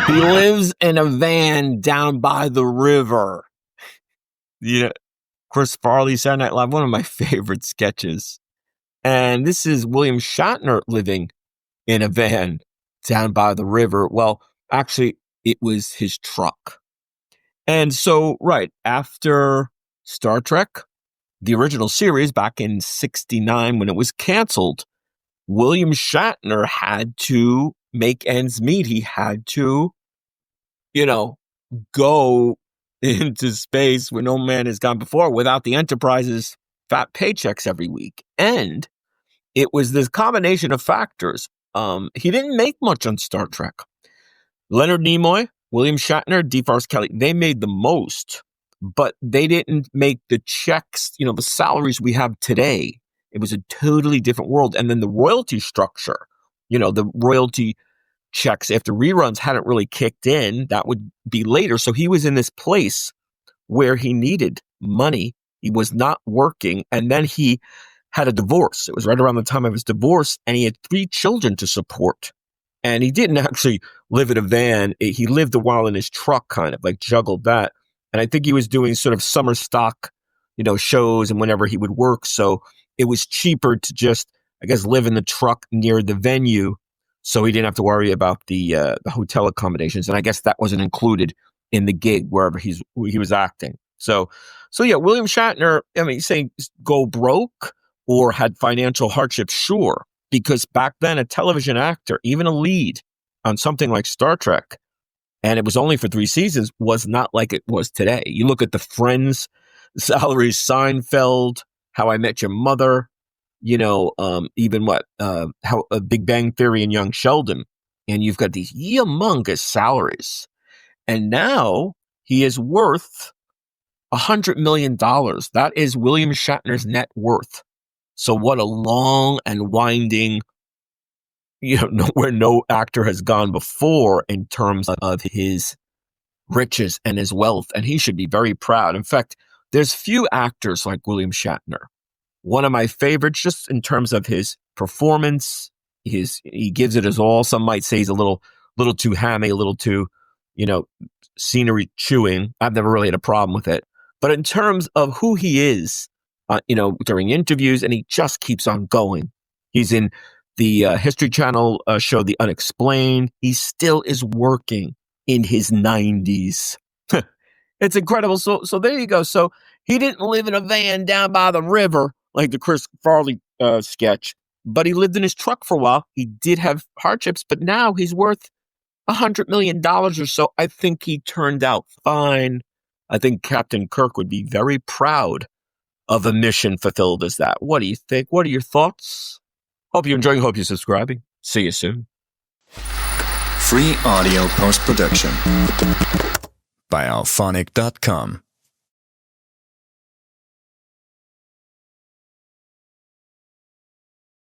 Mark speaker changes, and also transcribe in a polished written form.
Speaker 1: He lives in a van down by the river. Chris Farley, Saturday Night Live, one of my favorite sketches. And this is William Shatner living in a van down by the river. Well, actually, it was his truck. And so, right after Star Trek, the original series back in 1969 when it was canceled, William Shatner had to make ends meet. He had to, go into space where no man has gone before without the Enterprise's fat paychecks every week. And it was this combination of factors. He didn't make much on Star Trek. Leonard Nimoy, William Shatner, DeForest Kelley, they made the most, but they didn't make the checks, the salaries we have today. It was a totally different world. And then the royalty structure, the royalty checks after reruns hadn't really kicked in. That would be later. So he was in this place where he needed money. He was not working. And then he had a divorce. It was right around the time of his divorce. And he had 3 children to support. And he didn't actually live in a van. He lived a while in his truck, kind of like juggled that. And I think he was doing sort of summer stock, shows and whenever he would work. So it was cheaper to just, I guess, live in the truck near the venue. So he didn't have to worry about the hotel accommodations. And I guess that wasn't included in the gig wherever he was acting. So yeah, William Shatner, saying go broke or had financial hardship, sure. Because back then, a television actor, even a lead on something like Star Trek, and it was only for 3 seasons, was not like it was today. You look at the Friends salaries, Seinfeld, How I Met Your Mother, even how Big Bang Theory and Young Sheldon, and you've got these humongous salaries. And now he is worth $100 million. That is William Shatner's net worth. So what a long and winding, where no actor has gone before in terms of his riches and his wealth. And he should be very proud. In fact, there's few actors like William Shatner. One of my favorites, just in terms of his performance, he gives it his all. Some might say he's a little too hammy, a little too, scenery chewing. I've never really had a problem with it. But in terms of who he is, during interviews, and he just keeps on going. He's in the History Channel show, The Unexplained. He still is working in his 90s. It's incredible. So there you go. So he didn't live in a van down by the river like the Chris Farley sketch, but he lived in his truck for a while. He did have hardships, but now he's worth $100 million or so. I think he turned out fine. I think Captain Kirk would be very proud of a mission fulfilled as that. What do you think? What are your thoughts? Hope you're enjoying. Hope you're subscribing. See you soon.
Speaker 2: Free audio post-production by alphonic.com.